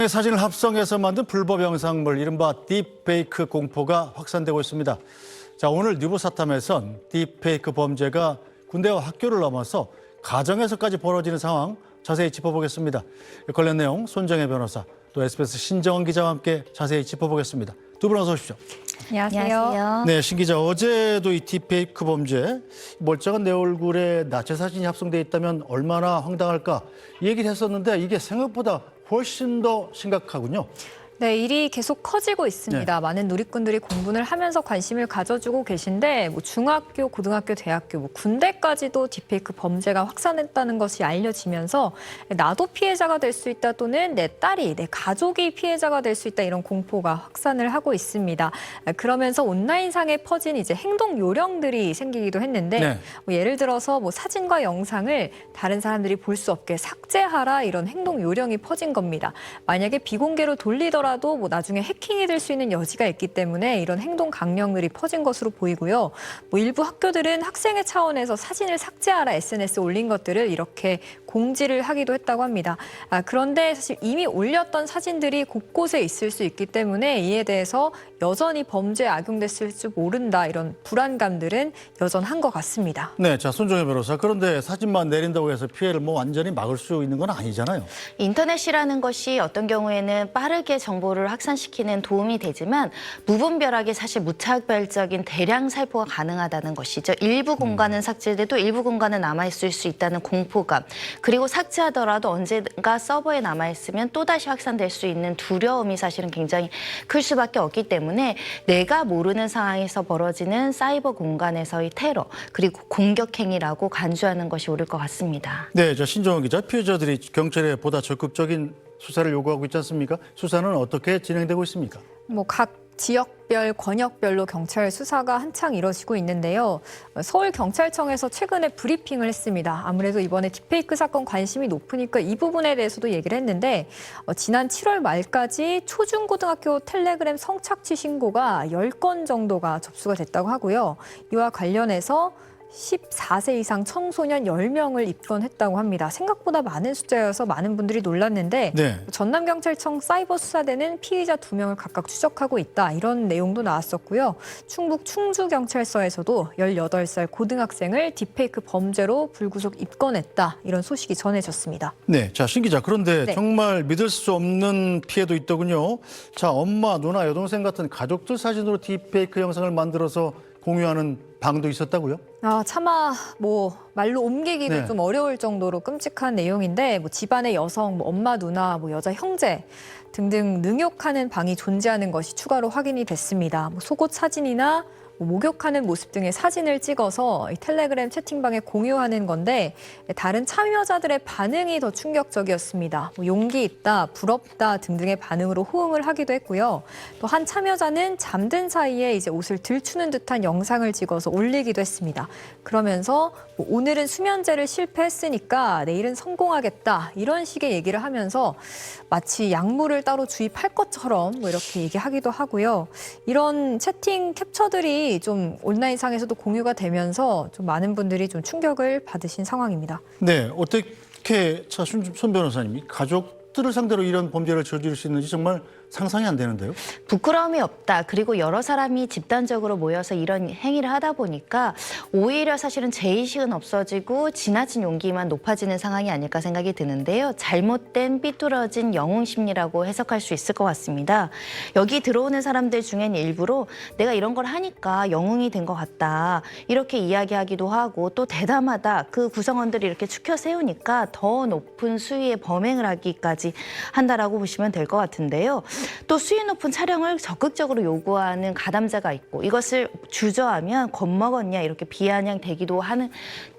사진을 합성해서 만든 불법 영상물, 이른바 딥페이크 공포가 확산되고 있습니다. 자, 오늘 뉴부사탐에선 딥페이크 범죄가 군대와 학교를 넘어서 가정에서까지 벌어지는 상황 자세히 짚어보겠습니다. 관련 내용 손정혜 변호사, 또 SBS 신정원 기자와 함께 자세히 짚어보겠습니다. 두 분 어서 오십시오. 안녕하세요. 네, 신 기자, 어제도 이 딥페이크 범죄, 멀쩡한 내 얼굴에 나체 사진이 합성돼 있다면 얼마나 황당할까 이 얘기를 했었는데 이게 생각보다 훨씬 더 심각하군요. 네, 일이 계속 커지고 있습니다. 네. 많은 누리꾼들이 공부를 하면서 관심을 가져주고 계신데 중학교, 고등학교, 대학교, 군대까지도 딥페이크 범죄가 확산했다는 것이 알려지면서 나도 피해자가 될 수 있다 또는 내 딸이, 내 가족이 피해자가 될 수 있다 이런 공포가 확산을 하고 있습니다. 그러면서 온라인상에 퍼진 이제 행동 요령들이 생기기도 했는데 네. 예를 들어서 사진과 영상을 다른 사람들이 볼 수 없게 삭제하라 이런 행동 요령이 퍼진 겁니다. 만약에 비공개로 돌리더라도 나중에 해킹이 될 수 있는 여지가 있기 때문에 이런 행동 강령들이 퍼진 것으로 보이고요. 일부 학교들은 학생의 차원에서 사진을 삭제하라 SNS에 올린 것들을 이렇게 공지를 하기도 했다고 합니다. 그런데 사실 이미 올렸던 사진들이 곳곳에 있을 수 있기 때문에 이에 대해서 여전히 범죄에 악용됐을 줄 모른다 이런 불안감들은 여전한 것 같습니다. 네, 자, 손정혜 변호사. 그런데 사진만 내린다고 해서 피해를 완전히 막을 수 있는 건 아니잖아요. 인터넷이라는 것이 어떤 경우에는 빠르게 정보를 확산시키는 도움이 되지만 무분별하게 사실 무차별적인 대량 살포가 가능하다는 것이죠. 일부 공간은 삭제돼도 일부 공간은 남아있을 수 있다는 공포감. 그리고 삭제하더라도 언젠가 서버에 남아있으면 또다시 확산될 수 있는 두려움이 사실은 굉장히 클 수밖에 없기 때문에 내가 모르는 상황에서 벌어지는 사이버 공간에서의 테러 그리고 공격 행위라고 간주하는 것이 옳을 것 같습니다. 네, 자, 신정원 기자, 피해자들이 경찰에 보다 적극적인 수사를 요구하고 있지 않습니까? 수사는 어떻게 진행되고 있습니까? 각 지역별, 권역별로 경찰 수사가 한창 이뤄지고 있는데요. 서울경찰청에서 최근에 브리핑을 했습니다. 아무래도 이번에 딥페이크 사건 관심이 높으니까 이 부분에 대해서도 얘기를 했는데 지난 7월 말까지 초중고등학교 텔레그램 성착취 신고가 10건 정도가 접수가 됐다고 하고요. 이와 관련해서 14세 이상 청소년 10명을 입건했다고 합니다. 생각보다 많은 숫자여서 많은 분들이 놀랐는데 네. 전남경찰청 사이버수사대는 피의자 2명을 각각 추적하고 있다. 이런 내용도 나왔었고요. 충북 충주경찰서에서도 18살 고등학생을 딥페이크 범죄로 불구속 입건했다. 이런 소식이 전해졌습니다. 네, 자, 신 기자. 그런데 네. 정말 믿을 수 없는 피해도 있더군요. 자, 엄마, 누나, 여동생 같은 가족들 사진으로 딥페이크 영상을 만들어서 공유하는 방도 있었다고요? 차마 말로 옮기기도 네. 좀 어려울 정도로 끔찍한 내용인데 집안의 여성, 엄마, 누나, 여자 형제 등등 능욕하는 방이 존재하는 것이 추가로 확인이 됐습니다. 속옷 사진이나 목욕하는 모습 등의 사진을 찍어서 이 텔레그램 채팅방에 공유하는 건데 다른 참여자들의 반응이 더 충격적이었습니다. 용기 있다, 부럽다 등등의 반응으로 호응을 하기도 했고요. 또 한 참여자는 잠든 사이에 이제 옷을 들추는 듯한 영상을 찍어서 올리기도 했습니다. 그러면서 오늘은 수면제를 실패했으니까 내일은 성공하겠다 이런 식의 얘기를 하면서 마치 약물을 따로 주입할 것처럼 이렇게 얘기하기도 하고요. 이런 채팅 캡처들이 좀 온라인상에서도 공유가 되면서 좀 많은 분들이 좀 충격을 받으신 상황입니다. 네, 어떻게 손 변호사님, 이 가족들을 상대로 이런 범죄를 저지를 수 있는지 정말 상상이 안 되는데요. 부끄러움이 없다. 그리고 여러 사람이 집단적으로 모여서 이런 행위를 하다 보니까 오히려 사실은 죄의식은 없어지고 지나친 용기만 높아지는 상황이 아닐까 생각이 드는데요. 잘못된 삐뚤어진 영웅심리라고 해석할 수 있을 것 같습니다. 여기 들어오는 사람들 중엔 일부러 내가 이런 걸 하니까 영웅이 된 것 같다. 이렇게 이야기하기도 하고 또 대담하다. 그 구성원들이 이렇게 추켜 세우니까 더 높은 수위의 범행을 하기까지 한다라고 보시면 될 것 같은데요. 또 수위 높은 촬영을 적극적으로 요구하는 가담자가 있고 이것을 주저하면 겁먹었냐 이렇게 비아냥되기도 하는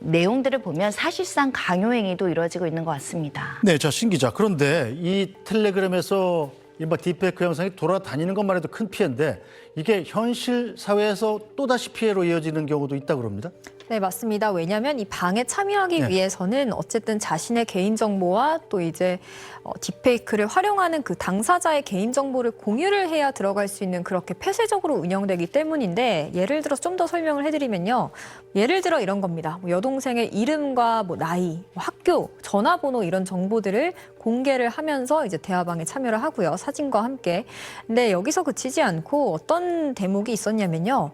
내용들을 보면 사실상 강요행위도 이루어지고 있는 것 같습니다. 네, 자, 신 기자. 그런데 이 텔레그램에서 이른바 딥페이크 영상이 돌아다니는 것만 해도 큰 피해인데 이게 현실 사회에서 또다시 피해로 이어지는 경우도 있다고 그럽니다. 네, 맞습니다. 왜냐하면 이 방에 참여하기 네. 위해서는 어쨌든 자신의 개인정보와 또 이제 딥페이크를 활용하는 그 당사자의 개인정보를 공유를 해야 들어갈 수 있는 그렇게 폐쇄적으로 운영되기 때문인데 예를 들어서 좀 더 설명을 해드리면요. 예를 들어 이런 겁니다. 뭐 여동생의 이름과 뭐 나이, 뭐 학교, 전화번호 이런 정보들을 공개를 하면서 이제 대화방에 참여를 하고요. 사진과 함께. 근데 여기서 그치지 않고 어떤 대목이 있었냐면요.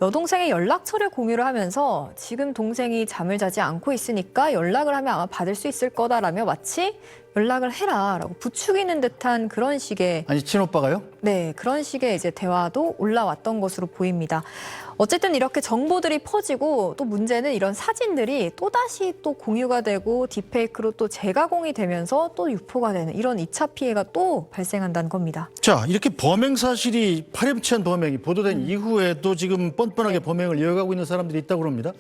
여동생의 연락처를 공유를 하면서 지금 동생이 잠을 자지 않고 있으니까 연락을 하면 아마 받을 수 있을 거다라며 마치 연락을 해라라고 부추기는 듯한 그런 식의 아니 친오빠가요? 네, 그런 식의 이제 대화도 올라왔던 것으로 보입니다. 어쨌든 이렇게 정보들이 퍼지고 또 문제는 이런 사진들이 또다시 또 공유가 되고 딥페이크로 또 재가공이 되면서 또 유포가 되는 이런 2차 피해가 또 발생한다는 겁니다. 자, 이렇게 범행 사실이 파렴치한 범행이 보도된 이후에도 지금 뻔뻔하게 범행을 이어가고 있는 사람들이 있다고 합니다.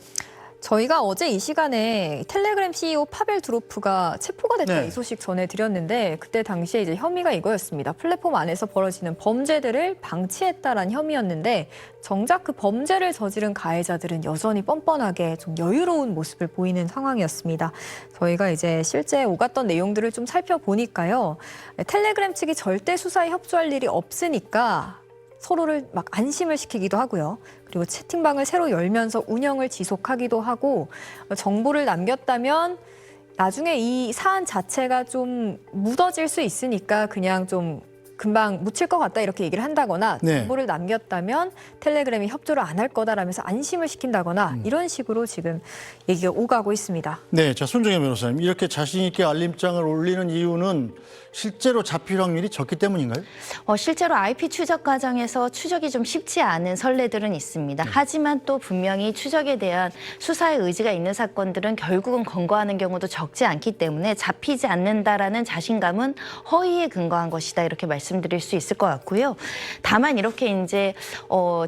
저희가 어제 이 시간에 텔레그램 CEO 파벨 두로프가 체포가 됐다 네. 이 소식 전해드렸는데 그때 당시에 이제 혐의가 이거였습니다. 플랫폼 안에서 벌어지는 범죄들을 방치했다라는 혐의였는데 정작 그 범죄를 저지른 가해자들은 여전히 뻔뻔하게 좀 여유로운 모습을 보이는 상황이었습니다. 저희가 이제 실제 오갔던 내용들을 좀 살펴보니까요. 텔레그램 측이 절대 수사에 협조할 일이 없으니까 서로를 막 안심을 시키기도 하고요. 그리고 채팅방을 새로 열면서 운영을 지속하기도 하고 정보를 남겼다면 나중에 이 사안 자체가 좀 묻어질 수 있으니까 그냥 좀 금방 묻힐 것 같다 이렇게 얘기를 한다거나 네. 정보를 남겼다면 텔레그램이 협조를 안 할 거다라면서 안심을 시킨다거나 이런 식으로 지금 얘기가 오가고 있습니다. 네, 자 손정혜 변호사님 이렇게 자신 있게 알림장을 올리는 이유는 실제로 잡힐 확률이 적기 때문인가요? 실제로 IP 추적 과정에서 추적이 좀 쉽지 않은 선례들은 있습니다. 하지만 또 분명히 추적에 대한 수사의 의지가 있는 사건들은 결국은 검거하는 경우도 적지 않기 때문에 잡히지 않는다라는 자신감은 허위에 근거한 것이다 이렇게 말씀드릴 수 있을 것 같고요. 다만 이렇게 이제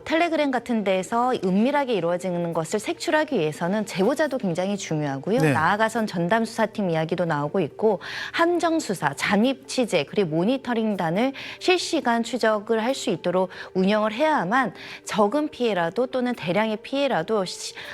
텔레그램 같은 데서 은밀하게 이루어지는 것을 색출하기 위해서는 제보자도 굉장히 중요하고요. 네. 나아가선 전담 수사팀 이야기도 나오고 있고 함정 수사, 잠입 취재 그리고 모니터링단을 실시간 추적을 할 수 있도록 운영을 해야만 적은 피해라도 또는 대량의 피해라도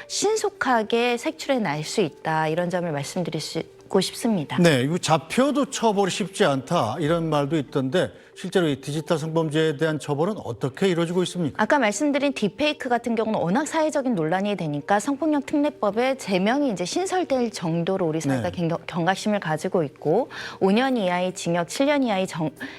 신속하게 색출해 낼 수 있다 이런 점을 말씀드리고 싶습니다. 네, 이거 잡혀도 처벌이 쉽지 않다 이런 말도 있던데 실제로 이 디지털 성범죄에 대한 처벌은 어떻게 이루어지고 있습니까? 아까 말씀드린 딥페이크 같은 경우는 워낙 사회적인 논란이 되니까 성폭력 특례법에 제명이 이제 신설될 정도로 우리 사회가 경각심을 가지고 있고 5년 이하의 징역, 7년 이하의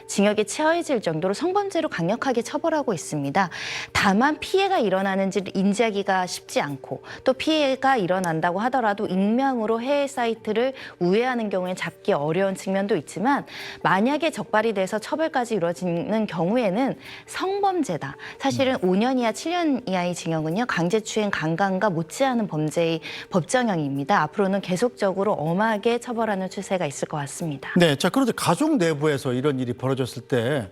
징역에 처해질 정도로 성범죄로 강력하게 처벌하고 있습니다. 다만 피해가 일어나는지를 인지하기가 쉽지 않고 또 피해가 일어난다고 하더라도 익명으로 해외 사이트를 우회하는 경우에 잡기 어려운 측면도 있지만 만약에 적발이 돼서 처벌까지 이루어지는 경우에는 성범죄다. 사실은 5년 이하, 7년 이하의 징역은요. 강제추행, 강간과 못지않은 범죄의 법정형입니다. 앞으로는 계속적으로 엄하게 처벌하는 추세가 있을 것 같습니다. 네, 자 그런데 가족 내부에서 이런 일이 벌어졌을 때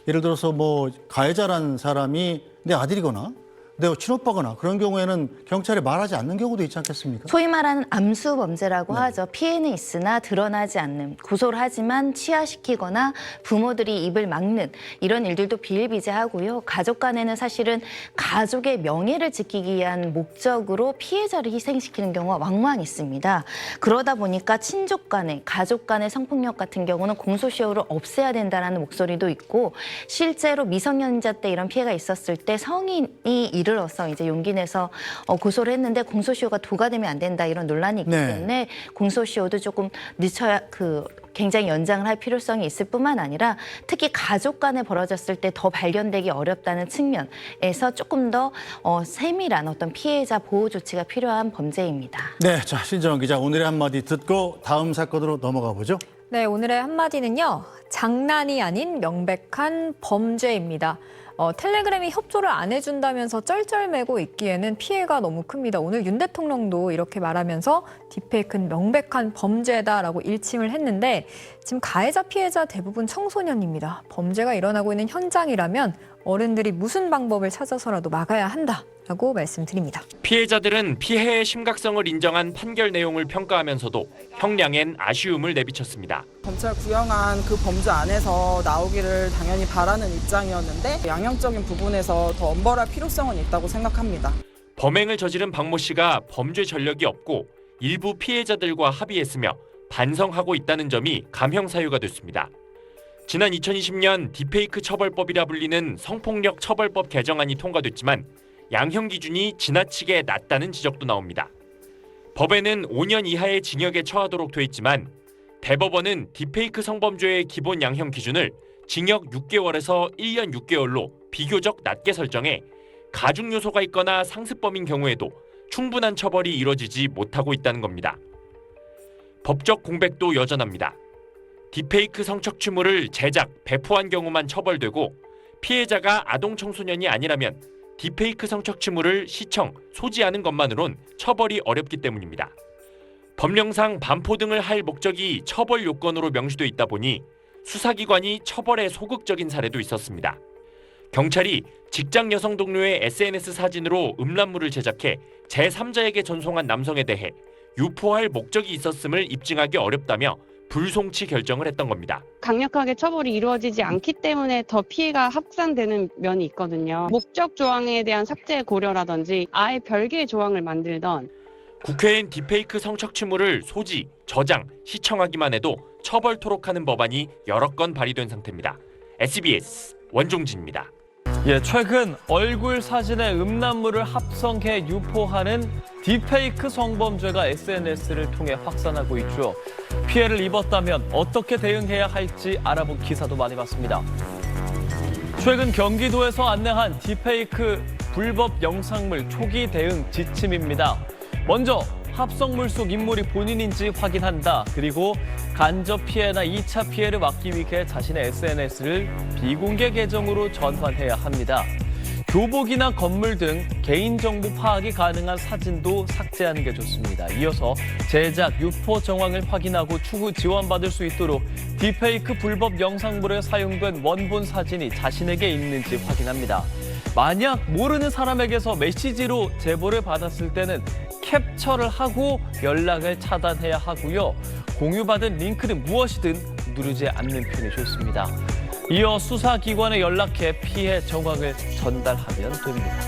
예를 들어서 뭐 가해자란 사람이 내 아들이거나 내 친오빠거나 그런 경우에는 경찰에 말하지 않는 경우도 있지 않겠습니까? 소위 말하는 암수 범죄라고 하죠. 피해는 있으나 드러나지 않는, 고소를 하지만 취하시키거나 부모들이 입을 막는 이런 일들도 비일비재하고요. 가족 간에는 사실은 가족의 명예를 지키기 위한 목적으로 피해자를 희생시키는 경우가 왕왕 있습니다. 그러다 보니까 친족 간의, 가족 간의 성폭력 같은 경우는 공소시효를 없애야 된다는 목소리도 있고 실제로 미성년자 때 이런 피해가 있었을 때 성인이 이르러서 이제 용기 내서 고소를 했는데 공소시효가 도과되면 안 된다 이런 논란이 있기 때문에 공소시효도 조금 늦춰야 굉장히 연장을 할 필요성이 있을 뿐만 아니라 특히 가족 간에 벌어졌을 때 더 발견되기 어렵다는 측면에서 조금 더 세밀한 어떤 피해자 보호 조치가 필요한 범죄입니다. 네, 자 신정원 기자 오늘의 한마디 듣고 다음 사건으로 넘어가 보죠. 네, 오늘의 한마디는요. 장난이 아닌 명백한 범죄입니다. 텔레그램이 협조를 안 해준다면서 쩔쩔매고 있기에는 피해가 너무 큽니다. 오늘 윤 대통령도 이렇게 말하면서 딥페이크는 명백한 범죄다라고 일침을 했는데 지금 가해자 피해자 대부분 청소년입니다. 범죄가 일어나고 있는 현장이라면 어른들이 무슨 방법을 찾아서라도 막아야 한다라고 말씀드립니다. 피해자들은 피해의 심각성을 인정한 판결 내용을 평가하면서도 형량엔 아쉬움을 내비쳤습니다. 검찰 구형한 그 범주 안에서 나오기를 당연히 바라는 입장이었는데 양형적인 부분에서 더 엄벌할 필요성은 있다고 생각합니다. 범행을 저지른 박모 씨가 범죄 전력이 없고 일부 피해자들과 합의했으며 반성하고 있다는 점이 감형 사유가 됐습니다. 지난 2020년 딥페이크 처벌법이라 불리는 성폭력 처벌법 개정안이 통과됐지만 양형 기준이 지나치게 낮다는 지적도 나옵니다. 법에는 5년 이하의 징역에 처하도록 돼 있지만 대법원은 딥페이크 성범죄의 기본 양형 기준을 징역 6개월에서 1년 6개월로 비교적 낮게 설정해 가중 요소가 있거나 상습범인 경우에도 충분한 처벌이 이뤄지지 못하고 있다는 겁니다. 법적 공백도 여전합니다. 딥페이크 성착취물을 제작, 배포한 경우만 처벌되고 피해자가 아동 청소년이 아니라면 딥페이크 성착취물을 시청, 소지하는 것만으론 처벌이 어렵기 때문입니다. 법령상 반포 등을 할 목적이 처벌 요건으로 명시돼 있다 보니 수사기관이 처벌에 소극적인 사례도 있었습니다. 경찰이 직장 여성 동료의 SNS 사진으로 음란물을 제작해 제3자에게 전송한 남성에 대해 유포할 목적이 있었음을 입증하기 어렵다며 불송치 결정을 했던 겁니다. 강력하게 처벌이 이루어지지 않기 때문에 더 피해가 확산되는 면이 있거든요. 목적 조항에 대한 삭제 고려라든지 아예 별개의 조항을 만들던 국회엔 딥페이크 성착취물을 소지, 저장, 시청하기만 해도 처벌토록 하는 법안이 여러 건 발의된 상태입니다. SBS 원종진입니다. 최근 얼굴 사진에 음란물을 합성해 유포하는 딥페이크 성범죄가 SNS를 통해 확산하고 있죠. 피해를 입었다면 어떻게 대응해야 할지 알아본 기사도 많이 봤습니다. 최근 경기도에서 안내한 딥페이크 불법 영상물 초기 대응 지침입니다. 먼저 합성물 속 인물이 본인인지 확인한다. 그리고 간접 피해나 2차 피해를 막기 위해 자신의 SNS를 비공개 계정으로 전환해야 합니다. 교복이나 건물 등 개인정보 파악이 가능한 사진도 삭제하는 게 좋습니다. 이어서 제작, 유포 정황을 확인하고 추후 지원받을 수 있도록 딥페이크 불법 영상물에 사용된 원본 사진이 자신에게 있는지 확인합니다. 만약 모르는 사람에게서 메시지로 제보를 받았을 때는 캡처를 하고 연락을 차단해야 하고요. 공유받은 링크는 무엇이든 누르지 않는 편이 좋습니다. 이어 수사기관에 연락해 피해 정황을 전달하면 됩니다.